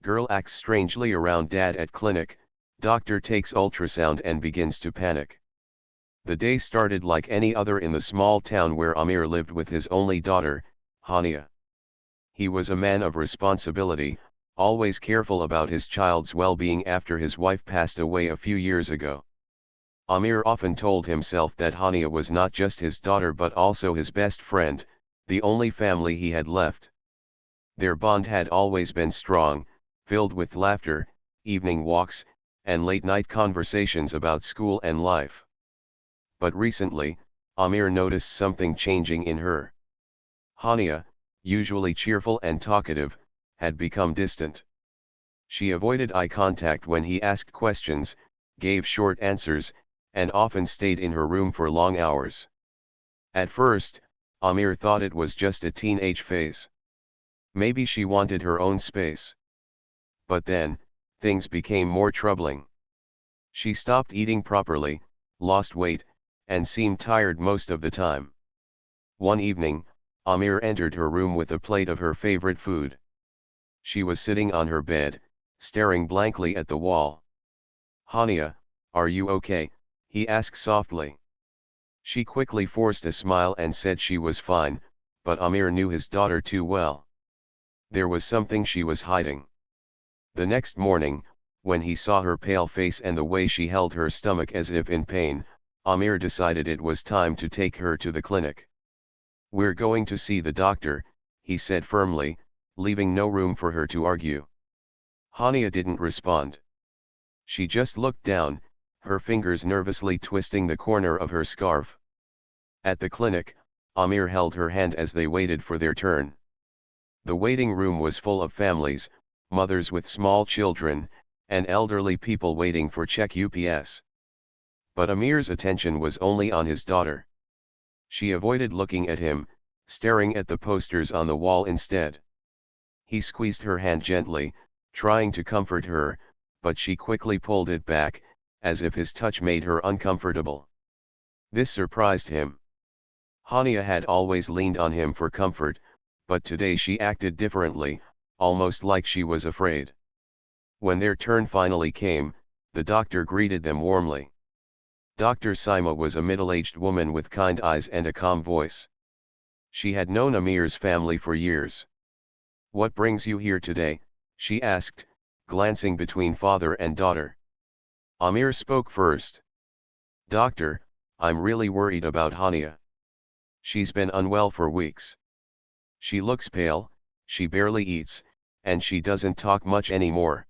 Girl acts strangely around dad at clinic, doctor takes ultrasound and begins to panic. The day started like any other in the small town where Amir lived with his only daughter, Hania. He was a man of responsibility, always careful about his child's well-being after his wife passed away a few years ago. Amir often told himself that Hania was not just his daughter but also his best friend, the only family he had left. Their bond had always been strong, filled with laughter, evening walks, and late-night conversations about school and life. But recently, Amir noticed something changing in her. Hania, usually cheerful and talkative, had become distant. She avoided eye contact when he asked questions, gave short answers, and often stayed in her room for long hours. At first, Amir thought it was just a teenage phase. Maybe she wanted her own space. But then, things became more troubling. She stopped eating properly, lost weight, and seemed tired most of the time. One evening, Amir entered her room with a plate of her favorite food. She was sitting on her bed, staring blankly at the wall. "Hania, are you okay?" he asked softly. She quickly forced a smile and said she was fine, but Amir knew his daughter too well. There was something she was hiding. The next morning, when he saw her pale face and the way she held her stomach as if in pain, Amir decided it was time to take her to the clinic. "We're going to see the doctor," he said firmly, leaving no room for her to argue. Hania didn't respond. She just looked down, her fingers nervously twisting the corner of her scarf. At the clinic, Amir held her hand as they waited for their turn. The waiting room was full of families, mothers with small children, and elderly people waiting for check UPS. But Amir's attention was only on his daughter. She avoided looking at him, staring at the posters on the wall instead. He squeezed her hand gently, trying to comfort her, but she quickly pulled it back, as if his touch made her uncomfortable. This surprised him. Hania had always leaned on him for comfort, but today she acted differently, almost like she was afraid. When their turn finally came, the doctor greeted them warmly. Dr. Sima was a middle-aged woman with kind eyes and a calm voice. She had known Amir's family for years. "What brings you here today?" she asked, glancing between father and daughter. Amir spoke first. "Doctor, I'm really worried about Hania. She's been unwell for weeks. She looks pale, she barely eats, and she doesn't talk much anymore."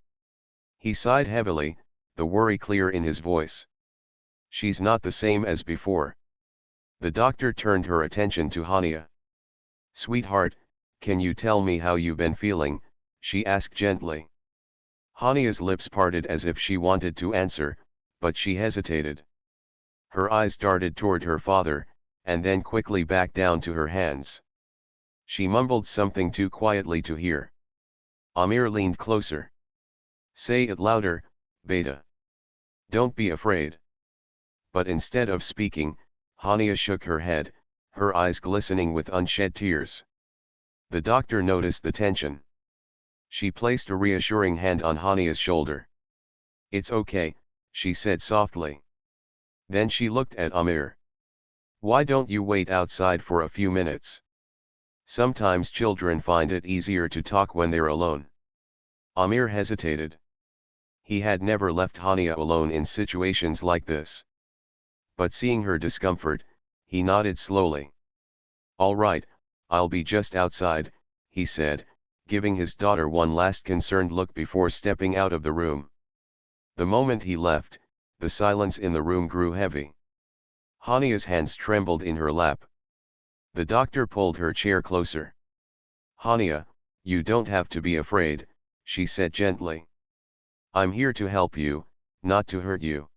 He sighed heavily, the worry clear in his voice. "She's not the same as before." The doctor turned her attention to Hania. "Sweetheart, can you tell me how you've been feeling?" she asked gently. Hania's lips parted as if she wanted to answer, but she hesitated. Her eyes darted toward her father, and then quickly back down to her hands. She mumbled something too quietly to hear. Amir leaned closer. "Say it louder, Beta. Don't be afraid." But instead of speaking, Hania shook her head, her eyes glistening with unshed tears. The doctor noticed the tension. She placed a reassuring hand on Hania's shoulder. "It's okay," she said softly. Then she looked at Amir. "Why don't you wait outside for a few minutes? Sometimes children find it easier to talk when they're alone." Amir hesitated. He had never left Hania alone in situations like this. But seeing her discomfort, he nodded slowly. "All right, I'll be just outside," he said, giving his daughter one last concerned look before stepping out of the room. The moment he left, the silence in the room grew heavy. Hania's hands trembled in her lap. The doctor pulled her chair closer. "Hania, you don't have to be afraid," she said gently. "I'm here to help you, not to hurt you.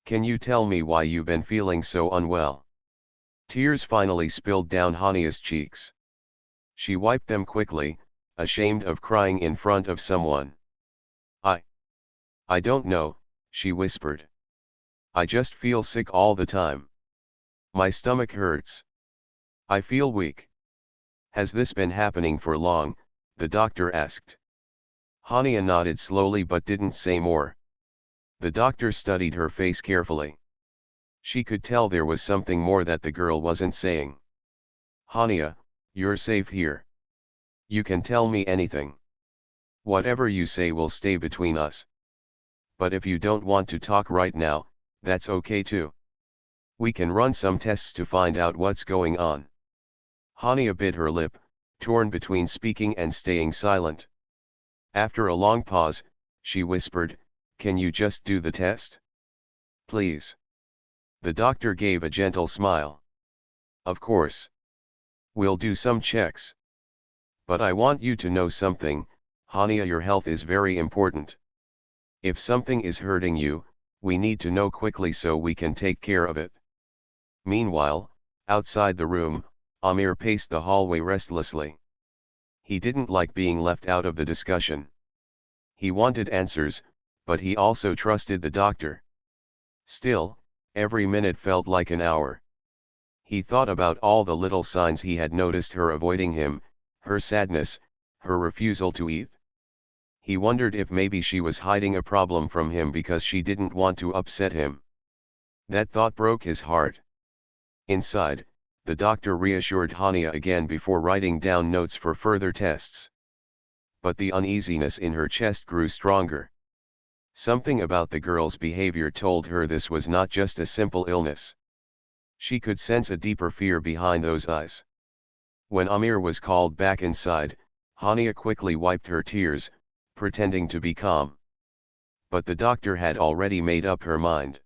Can you tell me why you've been feeling so unwell?" Tears finally spilled down Hania's cheeks. She wiped them quickly, ashamed of crying in front of someone. I don't know," she whispered. "I just feel sick all the time. My stomach hurts. I feel weak." "Has this been happening for long?" the doctor asked. Hania nodded slowly but didn't say more. The doctor studied her face carefully. She could tell there was something more that the girl wasn't saying. Hania, you're safe here. You can tell me anything. Whatever you say will stay between us. But if you don't want to talk right now, that's okay too. We can run some tests to find out what's going on. Hania bit her lip, torn between speaking and staying silent. After a long pause, she whispered, "Can you just do the test? Please." The doctor gave a gentle smile. "Of course. We'll do some checks. But I want you to know something, Hania, your health is very important. If something is hurting you, we need to know quickly so we can take care of it." Meanwhile, outside the room, Amir paced the hallway restlessly. He didn't like being left out of the discussion. He wanted answers, but he also trusted the doctor. Still, every minute felt like an hour. He thought about all the little signs he had noticed: her avoiding him, her sadness, her refusal to eat. He wondered if maybe she was hiding a problem from him because she didn't want to upset him. That thought broke his heart. Inside, the doctor reassured Hania again before writing down notes for further tests. But the uneasiness in her chest grew stronger. Something about the girl's behavior told her this was not just a simple illness. She could sense a deeper fear behind those eyes. When Amir was called back inside, Hania quickly wiped her tears, pretending to be calm. But the doctor had already made up her mind.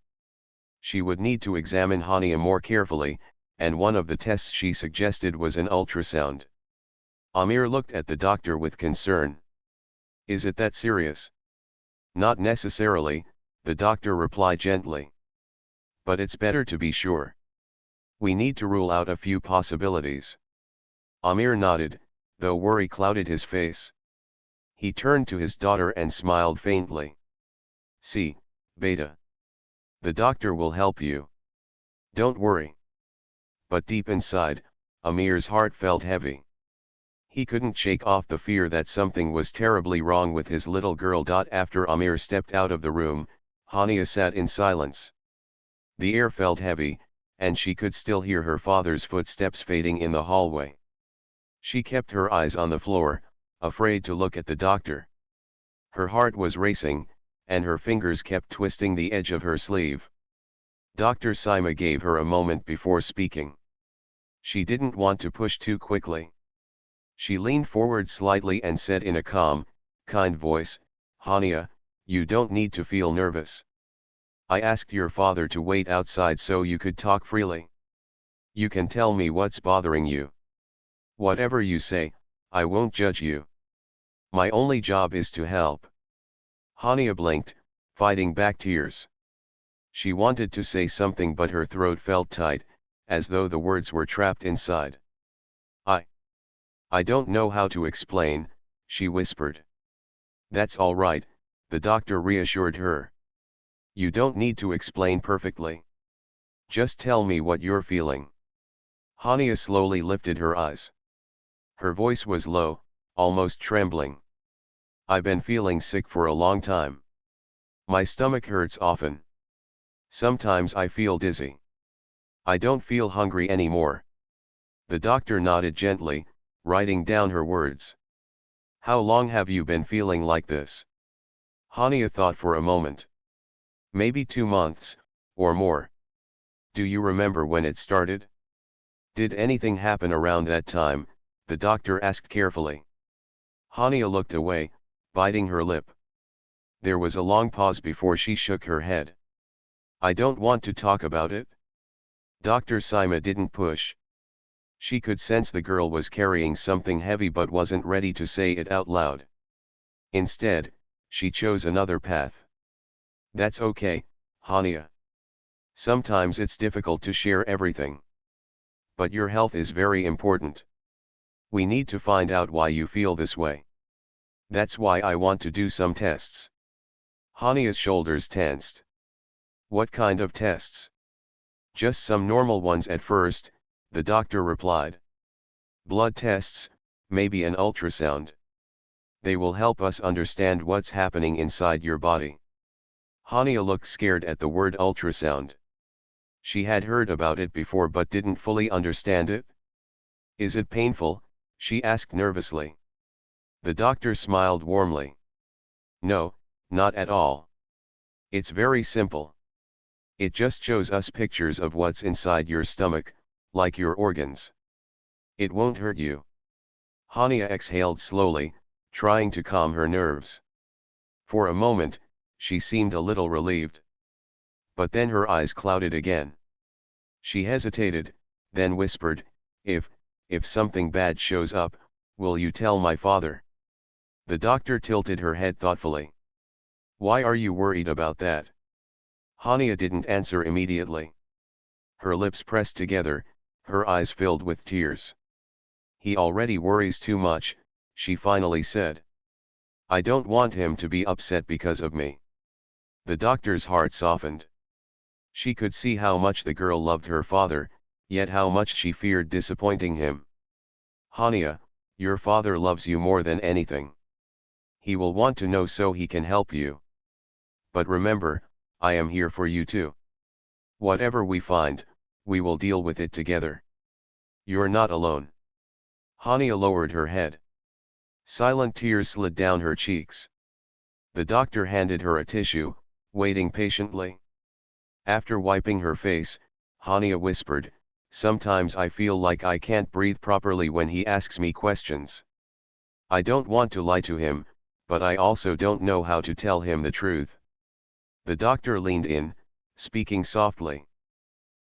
She would need to examine Hania more carefully, and one of the tests she suggested was an ultrasound. Amir looked at the doctor with concern. "Is it that serious?" "Not necessarily," the doctor replied gently. "But it's better to be sure. We need to rule out a few possibilities." Amir nodded, though worry clouded his face. He turned to his daughter and smiled faintly. "See, Beta. The doctor will help you. Don't worry." But deep inside, Amir's heart felt heavy. He couldn't shake off the fear that something was terribly wrong with his little girl. After Amir stepped out of the room, Hania sat in silence. The air felt heavy, and she could still hear her father's footsteps fading in the hallway. She kept her eyes on the floor, afraid to look at the doctor. Her heart was racing, and her fingers kept twisting the edge of her sleeve. Dr. Sima gave her a moment before speaking. She didn't want to push too quickly. She leaned forward slightly and said in a calm, kind voice, "Hania, you don't need to feel nervous. I asked your father to wait outside so you could talk freely. You can tell me what's bothering you. Whatever you say, I won't judge you. My only job is to help." Hania blinked, fighting back tears. She wanted to say something but her throat felt tight, as though the words were trapped inside. I don't know how to explain," she whispered. "That's all right," the doctor reassured her. "You don't need to explain perfectly. Just tell me what you're feeling." Hania slowly lifted her eyes. Her voice was low, almost trembling. "I've been feeling sick for a long time. My stomach hurts often. Sometimes I feel dizzy. I don't feel hungry anymore." The doctor nodded gently, writing down her words. "How long have you been feeling like this?" Hania thought for a moment. "Maybe 2 months, or more. Do you remember when it started?" "Did anything happen around that time?" the doctor asked carefully. Hania looked away, biting her lip. There was a long pause before she shook her head. "I don't want to talk about it." Dr. Sima didn't push. She could sense the girl was carrying something heavy but wasn't ready to say it out loud. Instead, she chose another path. "That's okay, Hania. Sometimes it's difficult to share everything. But your health is very important. We need to find out why you feel this way. That's why I want to do some tests." Hania's shoulders tensed. "What kind of tests?" "Just some normal ones at first," the doctor replied. "Blood tests, maybe an ultrasound." They will help us understand what's happening inside your body. Hania looked scared at the word ultrasound. She had heard about it before but didn't fully understand it. Is it painful? She asked nervously. The doctor smiled warmly. No, not at all. It's very simple. It just shows us pictures of what's inside your stomach, like your organs. It won't hurt you. Hania exhaled slowly, trying to calm her nerves. For a moment, she seemed a little relieved. But then her eyes clouded again. She hesitated, then whispered, if something bad shows up, will you tell my father? The doctor tilted her head thoughtfully. Why are you worried about that? Hania didn't answer immediately. Her lips pressed together, her eyes filled with tears. He already worries too much, she finally said. I don't want him to be upset because of me. The doctor's heart softened. She could see how much the girl loved her father, yet how much she feared disappointing him. Hania, your father loves you more than anything. He will want to know so he can help you. But remember, I am here for you too. Whatever we find, we will deal with it together. You're not alone. Hania lowered her head. Silent tears slid down her cheeks. The doctor handed her a tissue, waiting patiently. After wiping her face, Hania whispered, sometimes I feel like I can't breathe properly when he asks me questions. I don't want to lie to him, but I also don't know how to tell him the truth. The doctor leaned in, speaking softly.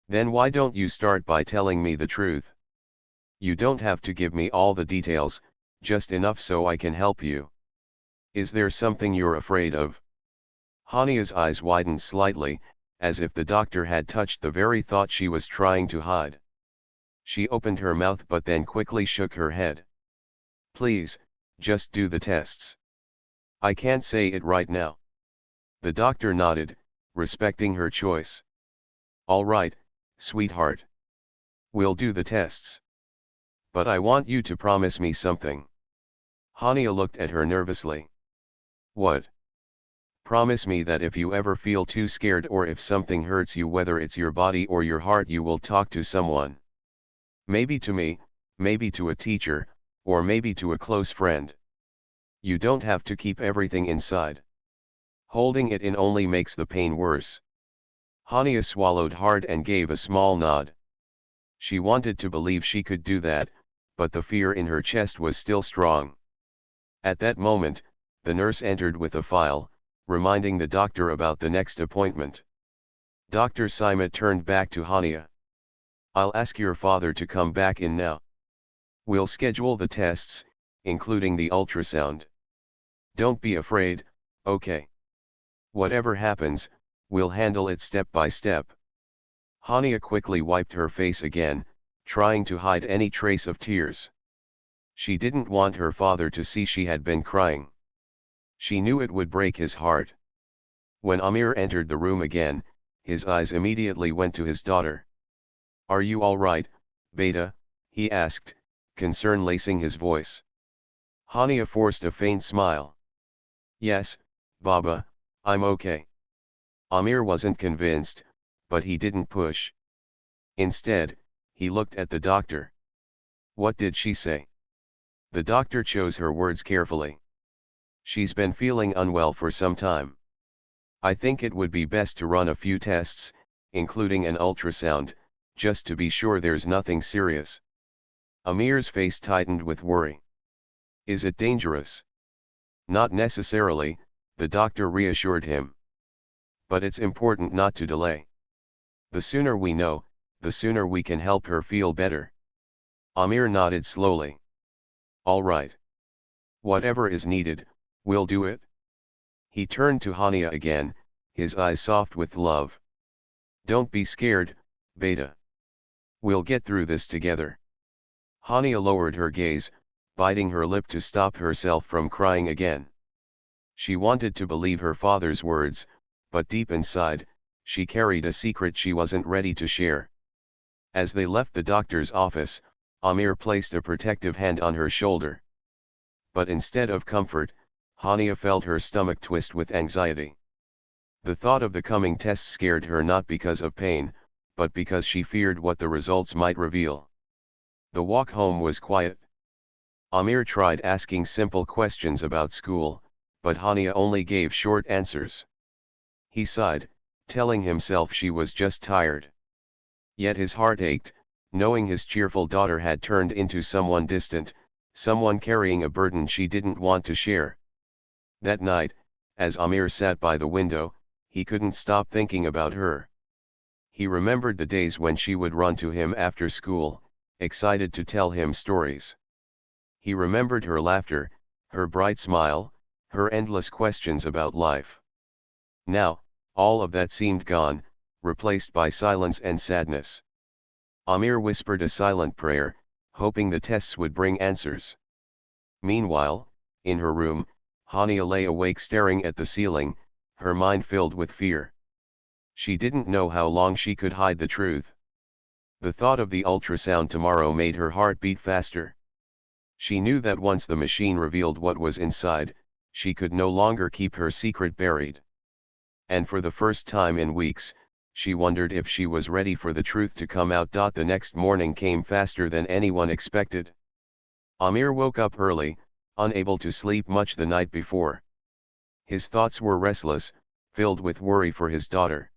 Then why don't you start by telling me the truth? You don't have to give me all the details, just enough so I can help you. Is there something you're afraid of? Hania's eyes widened slightly, as if the doctor had touched the very thought she was trying to hide. She opened her mouth but then quickly shook her head. Please, just do the tests. I can't say it right now. The doctor nodded, respecting her choice. All right, sweetheart. We'll do the tests. But I want you to promise me something. Hania looked at her nervously. What? Promise me that if you ever feel too scared or if something hurts you, whether it's your body or your heart, you will talk to someone. Maybe to me, maybe to a teacher, or maybe to a close friend. You don't have to keep everything inside. Holding it in only makes the pain worse. Hania swallowed hard and gave a small nod. She wanted to believe she could do that, but the fear in her chest was still strong. At that moment, the nurse entered with a file, reminding the doctor about the next appointment. Dr. Sima turned back to Hania. I'll ask your father to come back in now. We'll schedule the tests, including the ultrasound. Don't be afraid, okay? Whatever happens, we'll handle it step by step. Hania quickly wiped her face again, trying to hide any trace of tears. She didn't want her father to see she had been crying. She knew it would break his heart. When Amir entered the room again, his eyes immediately went to his daughter. Are you all right, Beta? He asked, concern lacing his voice. Hania forced a faint smile. Yes, Baba, I'm okay. Amir wasn't convinced, but he didn't push. Instead, he looked at the doctor. What did she say? The doctor chose her words carefully. She's been feeling unwell for some time. I think it would be best to run a few tests, including an ultrasound, just to be sure there's nothing serious. Amir's face tightened with worry. Is it dangerous? Not necessarily, the doctor reassured him. But it's important not to delay. The sooner we know, the sooner we can help her feel better. Amir nodded slowly. All right. Whatever is needed, we'll do it. He turned to Hania again, his eyes soft with love. Don't be scared, Beta. We'll get through this together. Hania lowered her gaze, biting her lip to stop herself from crying again. She wanted to believe her father's words, but deep inside, she carried a secret she wasn't ready to share. As they left the doctor's office, Amir placed a protective hand on her shoulder. But instead of comfort, Hania felt her stomach twist with anxiety. The thought of the coming test scared her not because of pain, but because she feared what the results might reveal. The walk home was quiet. Amir tried asking simple questions about school, but Hania only gave short answers. He sighed, telling himself she was just tired. Yet his heart ached, knowing his cheerful daughter had turned into someone distant, someone carrying a burden she didn't want to share. That night, as Amir sat by the window, he couldn't stop thinking about her. He remembered the days when she would run to him after school, excited to tell him stories. He remembered her laughter, her bright smile, her endless questions about life. Now, all of that seemed gone, replaced by silence and sadness. Amir whispered a silent prayer, hoping the tests would bring answers. Meanwhile, in her room, Hania lay awake staring at the ceiling, her mind filled with fear. She didn't know how long she could hide the truth. The thought of the ultrasound tomorrow made her heart beat faster. She knew that once the machine revealed what was inside, she could no longer keep her secret buried. And for the first time in weeks, she wondered if she was ready for the truth to come out. The next morning came faster than anyone expected. Amir woke up early, unable to sleep much the night before. His thoughts were restless, filled with worry for his daughter.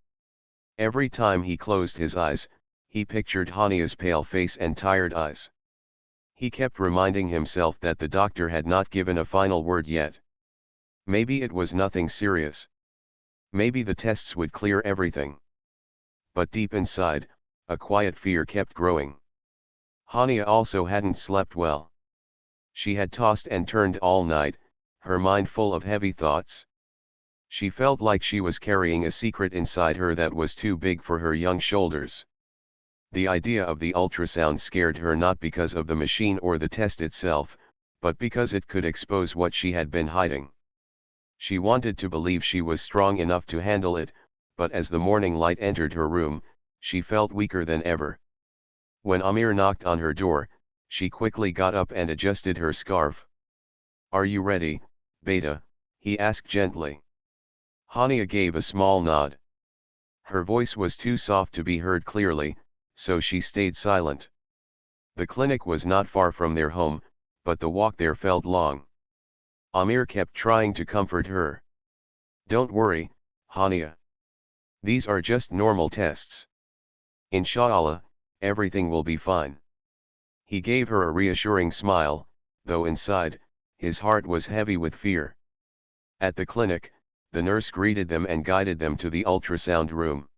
Every time he closed his eyes, he pictured Hania's pale face and tired eyes. He kept reminding himself that the doctor had not given a final word yet. Maybe it was nothing serious. Maybe the tests would clear everything. But deep inside, a quiet fear kept growing. Hania also hadn't slept well. She had tossed and turned all night, her mind full of heavy thoughts. She felt like she was carrying a secret inside her that was too big for her young shoulders. The idea of the ultrasound scared her not because of the machine or the test itself, but because it could expose what she had been hiding. She wanted to believe she was strong enough to handle it, but as the morning light entered her room, she felt weaker than ever. When Amir knocked on her door, she quickly got up and adjusted her scarf. "Are you ready, Beta?" he asked gently. Hania gave a small nod. Her voice was too soft to be heard clearly, so she stayed silent. The clinic was not far from their home, but the walk there felt long. Amir kept trying to comfort her. "Don't worry, Hania. These are just normal tests. Inshallah, everything will be fine." He gave her a reassuring smile, though inside, his heart was heavy with fear. At the clinic, the nurse greeted them and guided them to the ultrasound room.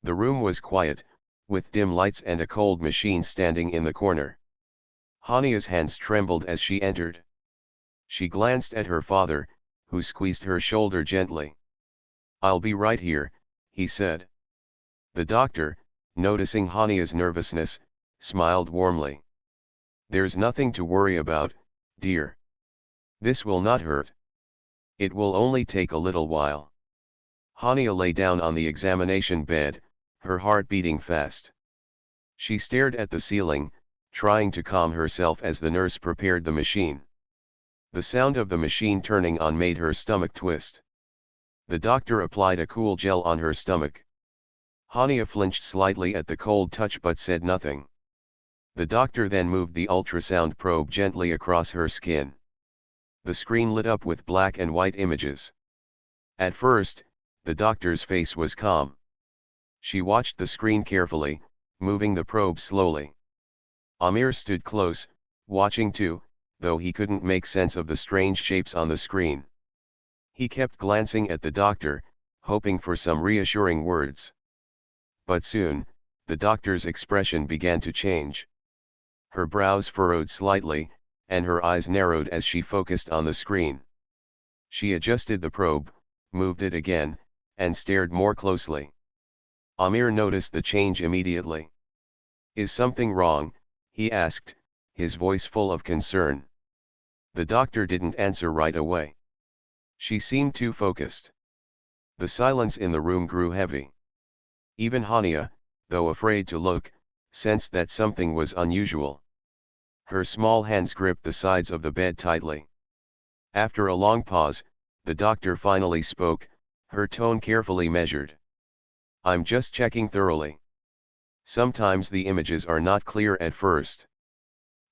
The room was quiet, with dim lights and a cold machine standing in the corner. Hania's hands trembled as she entered. She glanced at her father, who squeezed her shoulder gently. "I'll be right here," he said. The doctor, noticing Hania's nervousness, smiled warmly. "There's nothing to worry about, dear. This will not hurt. It will only take a little while." Hania lay down on the examination bed, her heart beating fast. She stared at the ceiling, trying to calm herself as the nurse prepared the machine. The sound of the machine turning on made her stomach twist. The doctor applied a cool gel on her stomach. Hania flinched slightly at the cold touch but said nothing. The doctor then moved the ultrasound probe gently across her skin. The screen lit up with black and white images. At first, the doctor's face was calm. She watched the screen carefully, moving the probe slowly. Amir stood close, watching too, though he couldn't make sense of the strange shapes on the screen. He kept glancing at the doctor, hoping for some reassuring words. But soon, the doctor's expression began to change. Her brows furrowed slightly, and her eyes narrowed as she focused on the screen. She adjusted the probe, moved it again, and stared more closely. Amir noticed the change immediately. "Is something wrong?" he asked, his voice full of concern. The doctor didn't answer right away. She seemed too focused. The silence in the room grew heavy. Even Hania, though afraid to look, sensed that something was unusual. Her small hands gripped the sides of the bed tightly. After a long pause, the doctor finally spoke, her tone carefully measured. I'm just checking thoroughly. Sometimes the images are not clear at first.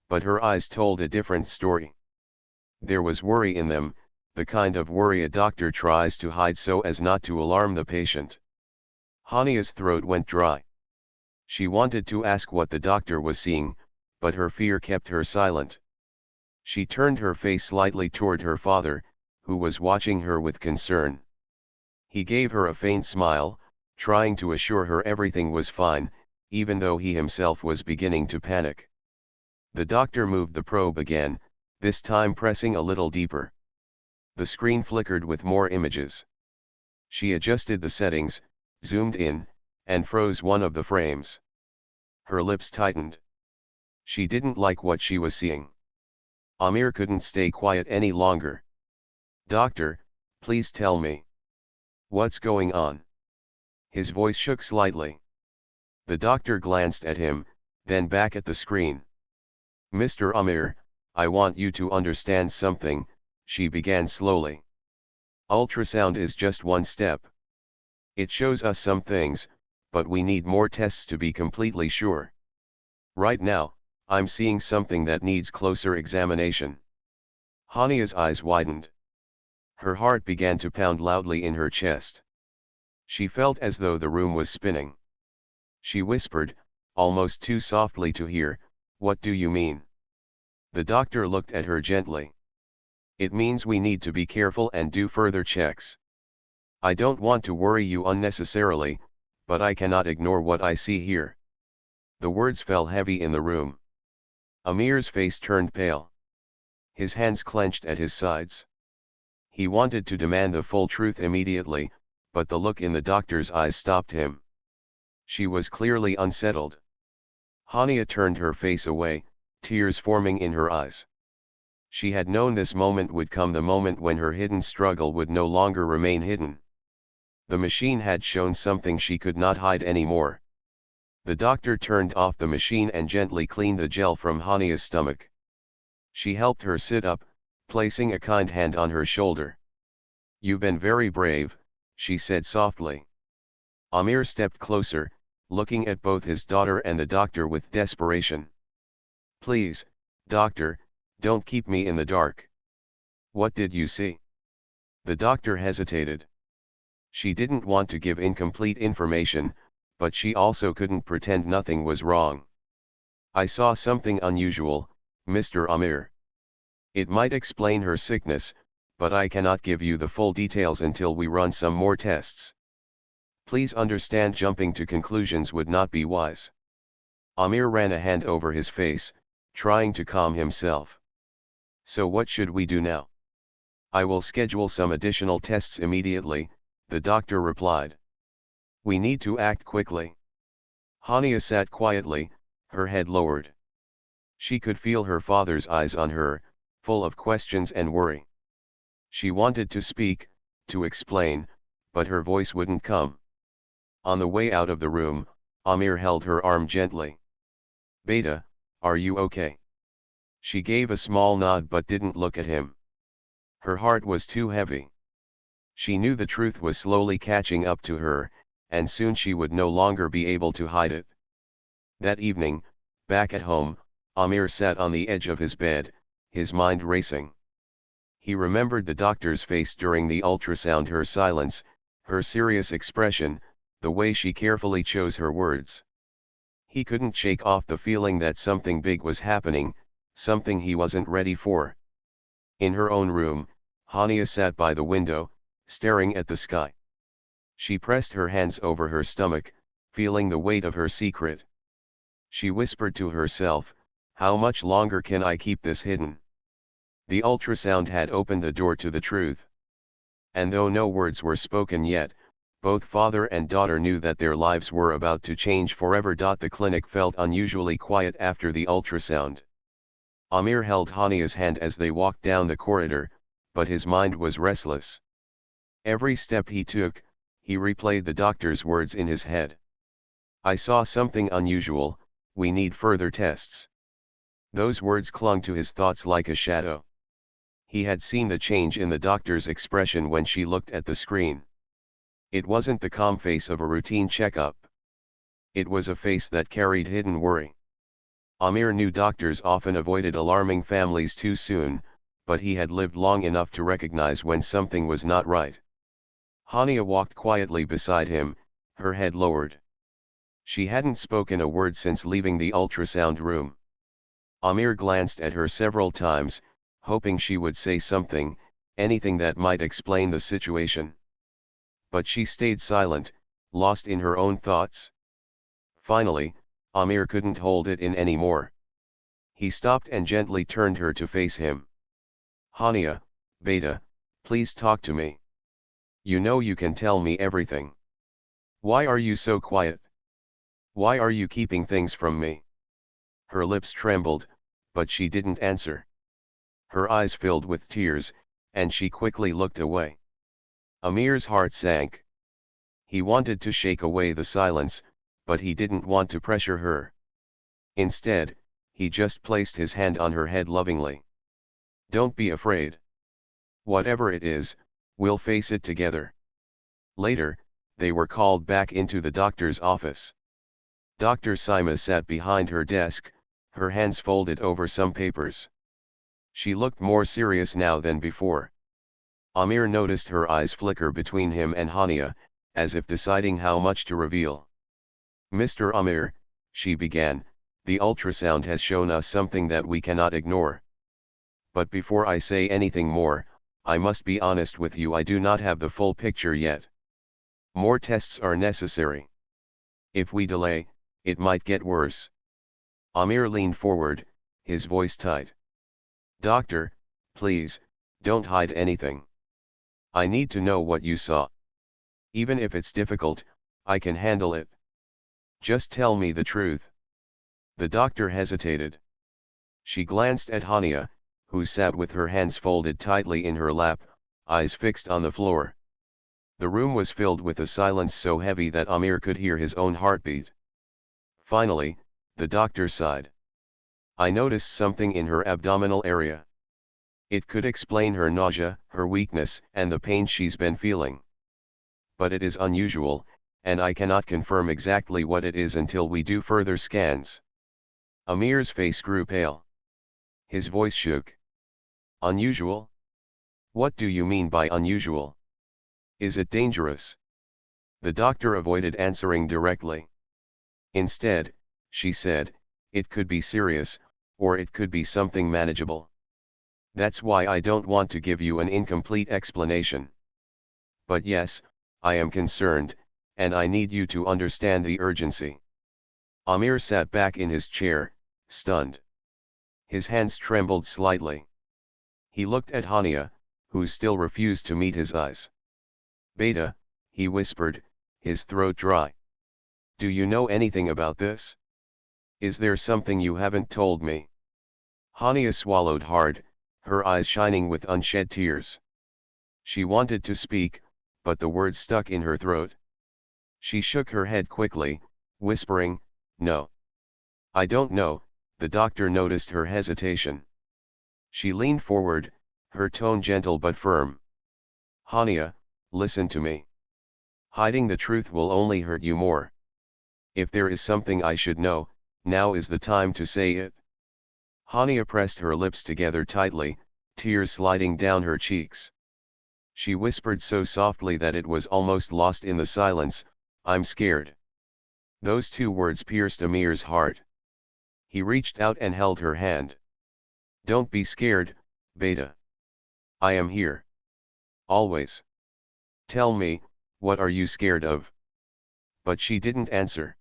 But her eyes told a different story. There was worry in them, the kind of worry a doctor tries to hide so as not to alarm the patient. Hania's throat went dry. She wanted to ask what the doctor was seeing, but her fear kept her silent. She turned her face slightly toward her father, who was watching her with concern. He gave her a faint smile, trying to assure her everything was fine, even though he himself was beginning to panic. The doctor moved the probe again, this time pressing a little deeper. The screen flickered with more images. She adjusted the settings, zoomed in, and froze one of the frames. Her lips tightened. She didn't like what she was seeing. Amir couldn't stay quiet any longer. Doctor, please tell me. What's going on? His voice shook slightly. The doctor glanced at him, then back at the screen. Mr. Amir, I want you to understand something, she began slowly. Ultrasound is just one step. It shows us some things, but we need more tests to be completely sure. Right now, I'm seeing something that needs closer examination. Hania's eyes widened. Her heart began to pound loudly in her chest. She felt as though the room was spinning. She whispered, almost too softly to hear, "What do you mean?" The doctor looked at her gently. "It means we need to be careful and do further checks. I don't want to worry you unnecessarily, but I cannot ignore what I see here." The words fell heavy in the room. Amir's face turned pale. His hands clenched at his sides. He wanted to demand the full truth immediately, but the look in the doctor's eyes stopped him. She was clearly unsettled. Hania turned her face away, tears forming in her eyes. She had known this moment would come, the moment when her hidden struggle would no longer remain hidden. The machine had shown something she could not hide anymore. The doctor turned off the machine and gently cleaned the gel from Hania's stomach. She helped her sit up, placing a kind hand on her shoulder. "You've been very brave," she said softly. Amir stepped closer, looking at both his daughter and the doctor with desperation. "Please, doctor, don't keep me in the dark. What did you see?" The doctor hesitated. She didn't want to give incomplete information, but she also couldn't pretend nothing was wrong. "I saw something unusual, Mr. Amir. It might explain her sickness, but I cannot give you the full details until we run some more tests. Please understand, jumping to conclusions would not be wise." Amir ran a hand over his face, trying to calm himself. "So what should we do now?" "I will schedule some additional tests immediately," the doctor replied. "We need to act quickly." Hania sat quietly, her head lowered. She could feel her father's eyes on her, full of questions and worry. She wanted to speak, to explain, but her voice wouldn't come. On the way out of the room, Amir held her arm gently. "Beta, are you okay?" She gave a small nod but didn't look at him. Her heart was too heavy. She knew the truth was slowly catching up to her, and soon she would no longer be able to hide it. That evening, back at home, Amir sat on the edge of his bed, his mind racing. He remembered the doctor's face during the ultrasound, her silence, her serious expression, the way she carefully chose her words. He couldn't shake off the feeling that something big was happening, something he wasn't ready for. In her own room, Hania sat by the window, staring at the sky. She pressed her hands over her stomach, feeling the weight of her secret. She whispered to herself, "How much longer can I keep this hidden?" The ultrasound had opened the door to the truth. And though no words were spoken yet, both father and daughter knew that their lives were about to change forever. The clinic felt unusually quiet after the ultrasound. Amir held Hania's hand as they walked down the corridor, but his mind was restless. Every step he took, he replayed the doctor's words in his head. "I saw something unusual, we need further tests." Those words clung to his thoughts like a shadow. He had seen the change in the doctor's expression when she looked at the screen. It wasn't the calm face of a routine checkup. It was a face that carried hidden worry. Amir knew doctors often avoided alarming families too soon, but he had lived long enough to recognize when something was not right. Hania walked quietly beside him, her head lowered. She hadn't spoken a word since leaving the ultrasound room. Amir glanced at her several times, hoping she would say something, anything that might explain the situation. But she stayed silent, lost in her own thoughts. Finally, Amir couldn't hold it in anymore. He stopped and gently turned her to face him. Hania, Beta, please talk to me. You know you can tell me everything. Why are you so quiet? Why are you keeping things from me? Her lips trembled, but she didn't answer. Her eyes filled with tears, and she quickly looked away. Amir's heart sank. He wanted to shake away the silence, but he didn't want to pressure her. Instead, he just placed his hand on her head lovingly. Don't be afraid. Whatever it is, we'll face it together. Later, they were called back into the doctor's office. Dr. Sima sat behind her desk, her hands folded over some papers. She looked more serious now than before. Amir noticed her eyes flicker between him and Hania, as if deciding how much to reveal. Mr. Amir, she began, the ultrasound has shown us something that we cannot ignore. But before I say anything more, I must be honest with you, I do not have the full picture yet. More tests are necessary. If we delay, it might get worse. Amir leaned forward, his voice tight. Doctor, please, don't hide anything. I need to know what you saw. Even if it's difficult, I can handle it. Just tell me the truth. The doctor hesitated. She glanced at Hania, who sat with her hands folded tightly in her lap, eyes fixed on the floor. The room was filled with a silence so heavy that Amir could hear his own heartbeat. Finally, the doctor sighed. I noticed something in her abdominal area. It could explain her nausea, her weakness, and the pain she's been feeling. But it is unusual, and I cannot confirm exactly what it is until we do further scans. Amir's face grew pale. His voice shook. Unusual? What do you mean by unusual? Is it dangerous? The doctor avoided answering directly. Instead, she said, it could be serious, or it could be something manageable. That's why I don't want to give you an incomplete explanation. But yes, I am concerned, and I need you to understand the urgency. Amir sat back in his chair, stunned. His hands trembled slightly. He looked at Hania, who still refused to meet his eyes. Beta, he whispered, his throat dry. Do you know anything about this? Is there something you haven't told me? Hania swallowed hard, her eyes shining with unshed tears. She wanted to speak, but the words stuck in her throat. She shook her head quickly, whispering, no. I don't know. The doctor noticed her hesitation. She leaned forward, her tone gentle but firm. Hania, listen to me. Hiding the truth will only hurt you more. If there is something I should know, now is the time to say it. Hania pressed her lips together tightly, tears sliding down her cheeks. She whispered so softly that it was almost lost in the silence, I'm scared. Those two words pierced Amir's heart. He reached out and held her hand. Don't be scared, Beta. I am here. Always. Tell me, what are you scared of? But she didn't answer.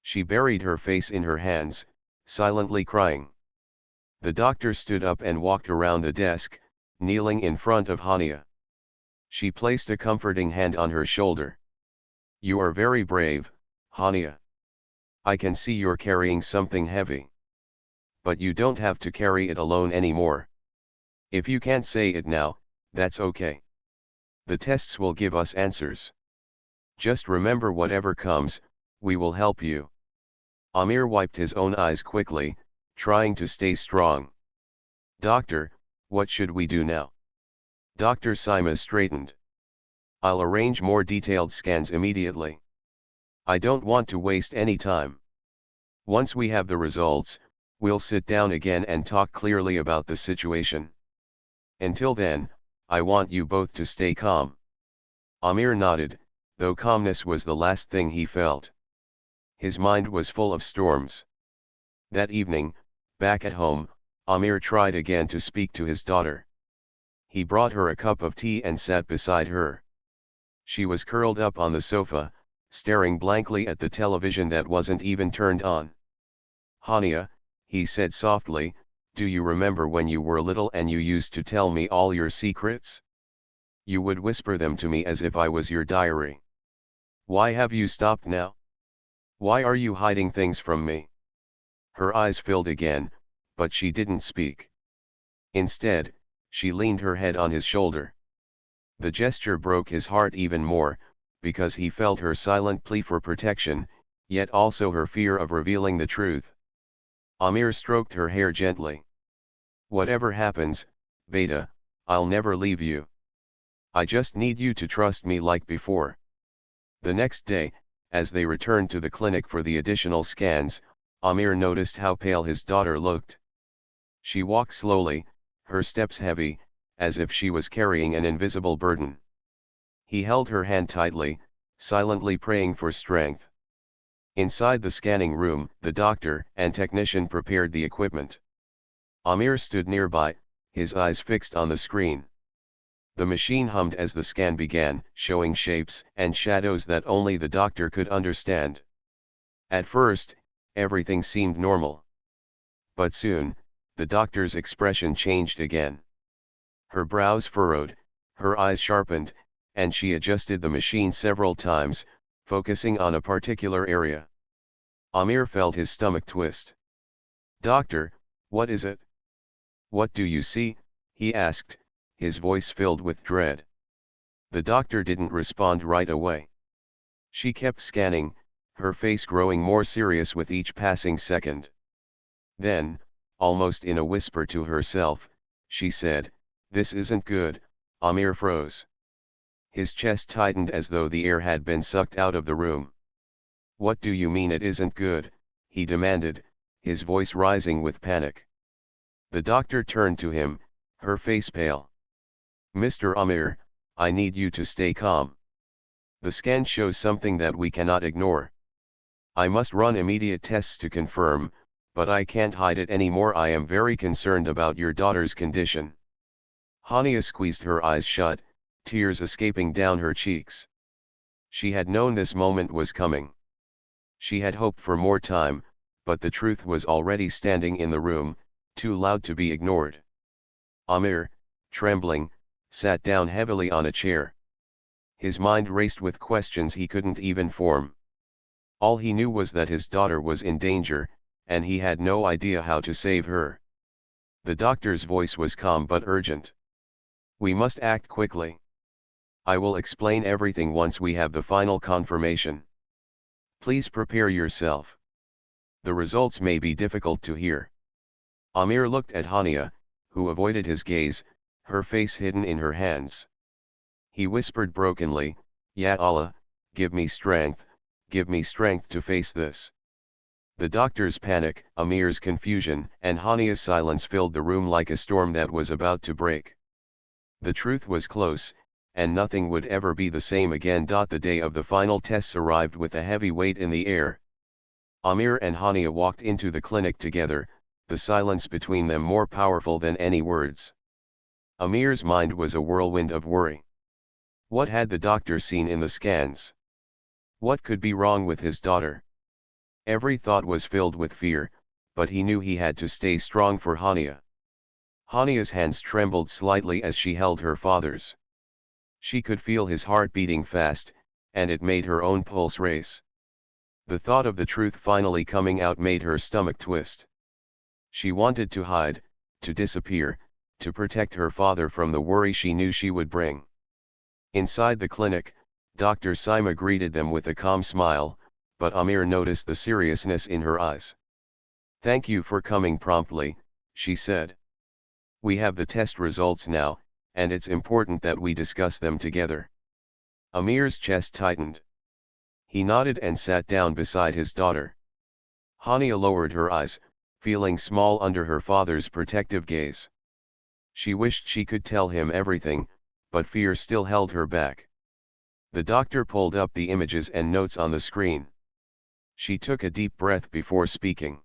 She buried her face in her hands, silently crying. The doctor stood up and walked around the desk, kneeling in front of Hania. She placed a comforting hand on her shoulder. You are very brave, Hania. I can see you're carrying something heavy. But you don't have to carry it alone anymore. If you can't say it now, that's okay. The tests will give us answers. Just remember, whatever comes, we will help you. Amir wiped his own eyes quickly, trying to stay strong. Doctor, What should we do now? Dr. Sima straightened. I'll arrange more detailed scans immediately. I don't want to waste any time. Once we have the results, we'll sit down again and talk clearly about the situation. Until then, I want you both to stay calm. Amir nodded, though calmness was the last thing he felt. His mind was full of storms. That evening, back at home, Amir tried again to speak to his daughter. He brought her a cup of tea and sat beside her. She was curled up on the sofa, staring blankly at the television that wasn't even turned on. Hania, he said softly, do you remember when you were little and you used to tell me all your secrets? You would whisper them to me as if I was your diary. Why have you stopped now? Why are you hiding things from me? Her eyes filled again, but she didn't speak. Instead, she leaned her head on his shoulder. The gesture broke his heart even more, because he felt her silent plea for protection, yet also her fear of revealing the truth. Amir stroked her hair gently. Whatever happens, Beta, I'll never leave you. I just need you to trust me like before. The next day, as they returned to the clinic for the additional scans, Amir noticed how pale his daughter looked. She walked slowly, her steps heavy, as if she was carrying an invisible burden. He held her hand tightly, silently praying for strength. Inside the scanning room, the doctor and technician prepared the equipment. Amir stood nearby, his eyes fixed on the screen. The machine hummed as the scan began, showing shapes and shadows that only the doctor could understand. At first, everything seemed normal. But soon, the doctor's expression changed again. Her brows furrowed, her eyes sharpened, and she adjusted the machine several times, focusing on a particular area. Amir felt his stomach twist. Doctor, what is it? What do you see? He asked, his voice filled with dread. The doctor didn't respond right away. She kept scanning, her face growing more serious with each passing second. Then, almost in a whisper to herself, she said, "This isn't good." Amir froze. His chest tightened as though the air had been sucked out of the room. "What do you mean it isn't good?" he demanded, his voice rising with panic. The doctor turned to him, her face pale. "Mr. Amir, I need you to stay calm. The scan shows something that we cannot ignore. I must run immediate tests to confirm, but I can't hide it anymore. I am very concerned about your daughter's condition." Hania squeezed her eyes shut, tears escaping down her cheeks. She had known this moment was coming. She had hoped for more time, but the truth was already standing in the room, too loud to be ignored. Amir, trembling, sat down heavily on a chair. His mind raced with questions he couldn't even form. All he knew was that his daughter was in danger, and he had no idea how to save her. The doctor's voice was calm but urgent. "We must act quickly. I will explain everything once we have the final confirmation. Please prepare yourself. The results may be difficult to hear." Amir looked at Hania, who avoided his gaze, her face hidden in her hands. He whispered brokenly, "Ya Allah, give me strength to face this." The doctor's panic, Amir's confusion, and Hania's silence filled the room like a storm that was about to break. The truth was close, and nothing would ever be the same again. The day of the final tests arrived with a heavy weight in the air. Amir and Hania walked into the clinic together, the silence between them more powerful than any words. Amir's mind was a whirlwind of worry. What had the doctor seen in the scans? What could be wrong with his daughter? Every thought was filled with fear, but he knew he had to stay strong for Hania. Hania's hands trembled slightly as she held her father's. She could feel his heart beating fast, and it made her own pulse race. The thought of the truth finally coming out made her stomach twist. She wanted to hide, to disappear, to protect her father from the worry she knew she would bring. Inside the clinic, Dr. Sima greeted them with a calm smile, but Amir noticed the seriousness in her eyes. "Thank you for coming promptly," she said. We have the test results now, and it's important that we discuss them together. Amir's chest tightened. He nodded and sat down beside his daughter. Hania lowered her eyes, feeling small under her father's protective gaze. She wished she could tell him everything, but fear still held her back. The doctor pulled up the images and notes on the screen. She took a deep breath before speaking.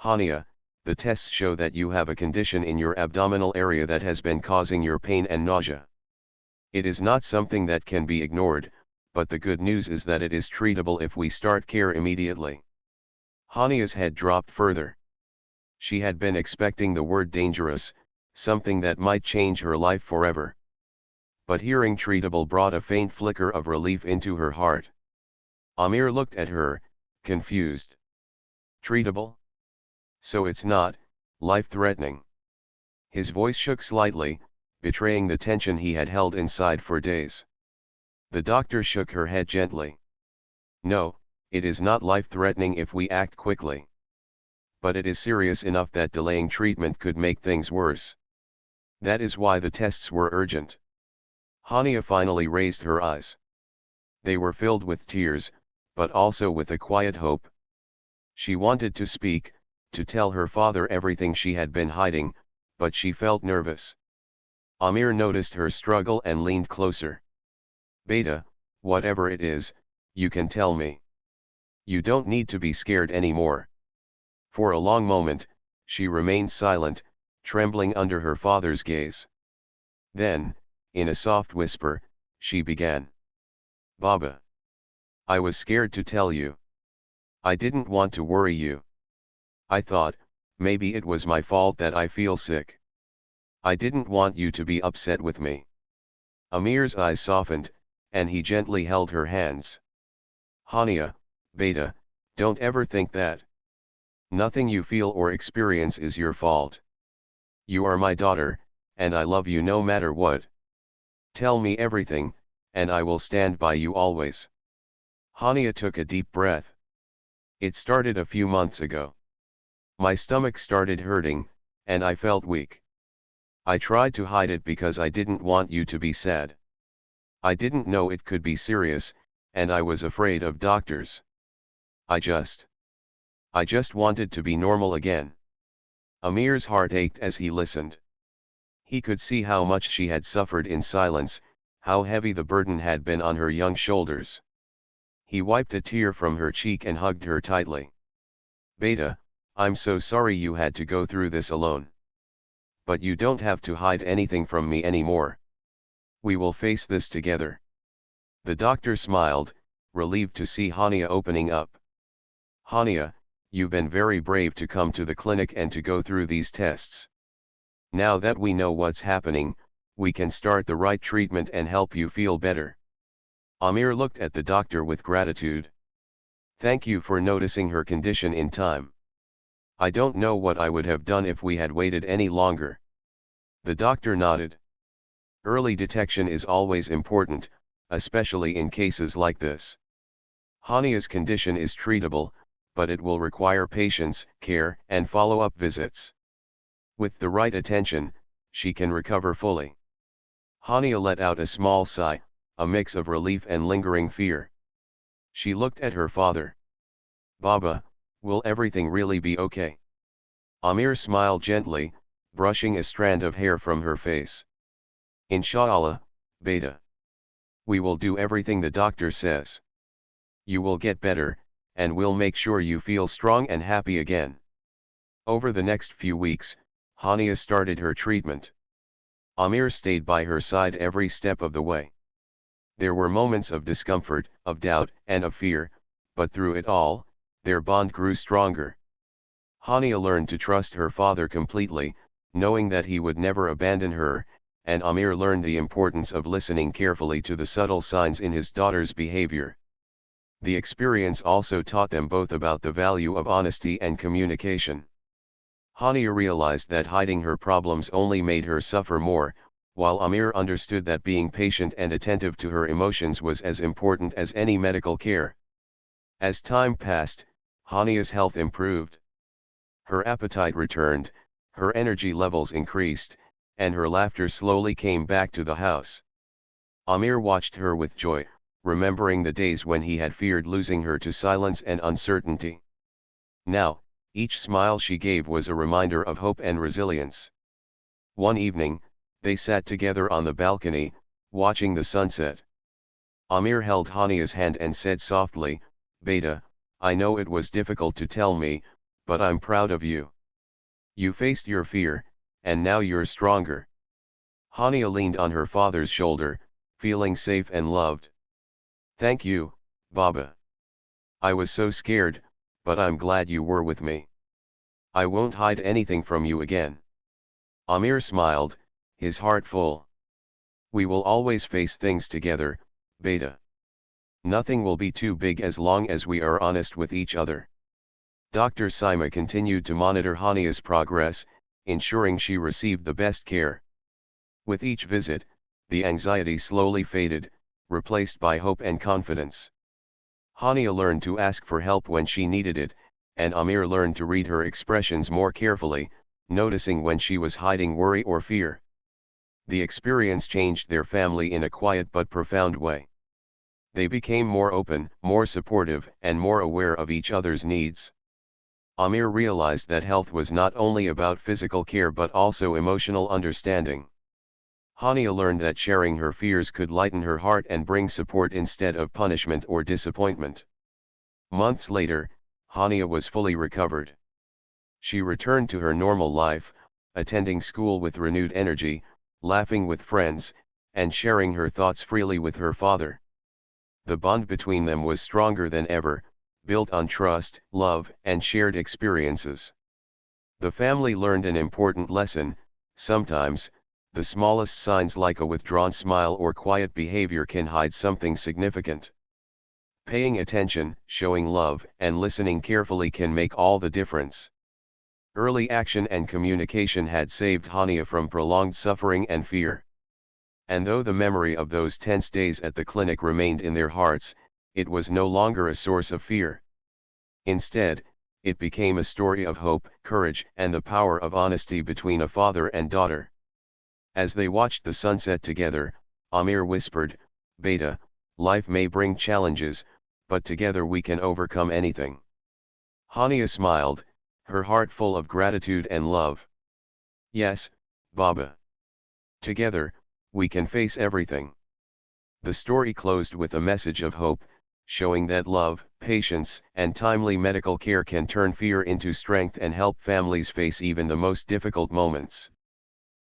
Hania, the tests show that you have a condition in your abdominal area that has been causing your pain and nausea. It is not something that can be ignored, but the good news is that it is treatable if we start care immediately. Hania's head dropped further. She had been expecting the word dangerous, something that might change her life forever. But hearing treatable brought a faint flicker of relief into her heart. Amir looked at her, confused. Treatable? So it's not life-threatening. His voice shook slightly, betraying the tension he had held inside for days. The doctor shook her head gently. No, it is not life-threatening if we act quickly. But it is serious enough that delaying treatment could make things worse. That is why the tests were urgent. Hania finally raised her eyes. They were filled with tears, but also with a quiet hope. She wanted to speak, to tell her father everything she had been hiding, but she felt nervous. Amir noticed her struggle and leaned closer. Beta, whatever it is, you can tell me. You don't need to be scared anymore. For a long moment, she remained silent, trembling under her father's gaze. Then, in a soft whisper, she began. Baba. I was scared to tell you. I didn't want to worry you. I thought, maybe it was my fault that I feel sick. I didn't want you to be upset with me. Amir's eyes softened, and he gently held her hands. Hania, Beta, don't ever think that. Nothing you feel or experience is your fault. You are my daughter, and I love you no matter what. Tell me everything, and I will stand by you always. Hania took a deep breath. It started a few months ago. My stomach started hurting, and I felt weak. I tried to hide it because I didn't want you to be sad. I didn't know it could be serious, and I was afraid of doctors. I just wanted to be normal again. Amir's heart ached as he listened. He could see how much she had suffered in silence, how heavy the burden had been on her young shoulders. He wiped a tear from her cheek and hugged her tightly. Beta, I'm so sorry you had to go through this alone. But you don't have to hide anything from me anymore. We will face this together. The doctor smiled, relieved to see Hania opening up. Hania, you've been very brave to come to the clinic and to go through these tests. Now that we know what's happening, we can start the right treatment and help you feel better. Amir looked at the doctor with gratitude. Thank you for noticing her condition in time. I don't know what I would have done if we had waited any longer. The doctor nodded. Early detection is always important, especially in cases like this. Hania's condition is treatable, but it will require patience, care, and follow-up visits. With the right attention, she can recover fully. Hania let out a small sigh, a mix of relief and lingering fear. She looked at her father. Baba, will everything really be okay? Amir smiled gently, brushing a strand of hair from her face. Inshallah, Beta. We will do everything the doctor says. You will get better, and we'll make sure you feel strong and happy again. Over the next few weeks, Hania started her treatment. Amir stayed by her side every step of the way. There were moments of discomfort, of doubt, and of fear, but through it all, their bond grew stronger. Hania learned to trust her father completely, knowing that he would never abandon her, and Amir learned the importance of listening carefully to the subtle signs in his daughter's behavior. The experience also taught them both about the value of honesty and communication. Hania realized that hiding her problems only made her suffer more, while Amir understood that being patient and attentive to her emotions was as important as any medical care. As time passed, Hania's health improved. Her appetite returned, Her energy levels increased, and her laughter slowly came back to the house. Amir watched her with joy, remembering the days when he had feared losing her to silence and uncertainty. Now, each smile she gave was a reminder of hope and resilience. One evening, they sat together on the balcony, watching the sunset. Amir held Hania's hand and said softly, "Beta, I know it was difficult to tell me, but I'm proud of you. You faced your fear, and now you're stronger." Hania leaned on her father's shoulder, feeling safe and loved. "Thank you, Baba. I was so scared, but I'm glad you were with me. I won't hide anything from you again." Amir smiled, his heart full. "We will always face things together, Beta. Nothing will be too big as long as we are honest with each other." Dr. Sima continued to monitor Hania's progress, ensuring she received the best care. With each visit, the anxiety slowly faded, replaced by hope and confidence. Hania learned to ask for help when she needed it, and Amir learned to read her expressions more carefully, noticing when she was hiding worry or fear. The experience changed their family in a quiet but profound way. They became more open, more supportive, and more aware of each other's needs. Amir realized that health was not only about physical care but also emotional understanding. Hania learned that sharing her fears could lighten her heart and bring support instead of punishment or disappointment. Months later, Hania was fully recovered. She returned to her normal life, attending school with renewed energy, laughing with friends, and sharing her thoughts freely with her father. The bond between them was stronger than ever, built on trust, love, and shared experiences. The family learned an important lesson: sometimes, the smallest signs like a withdrawn smile or quiet behavior can hide something significant. Paying attention, showing love, and listening carefully can make all the difference. Early action and communication had saved Hania from prolonged suffering and fear. And though the memory of those tense days at the clinic remained in their hearts, it was no longer a source of fear. Instead, it became a story of hope, courage, and the power of honesty between a father and daughter. As they watched the sunset together, Amir whispered, "Beta, life may bring challenges, but together we can overcome anything." Hania smiled, her heart full of gratitude and love. "Yes, Baba. Together, we can face everything." The story closed with a message of hope, showing that love, patience, and timely medical care can turn fear into strength and help families face even the most difficult moments.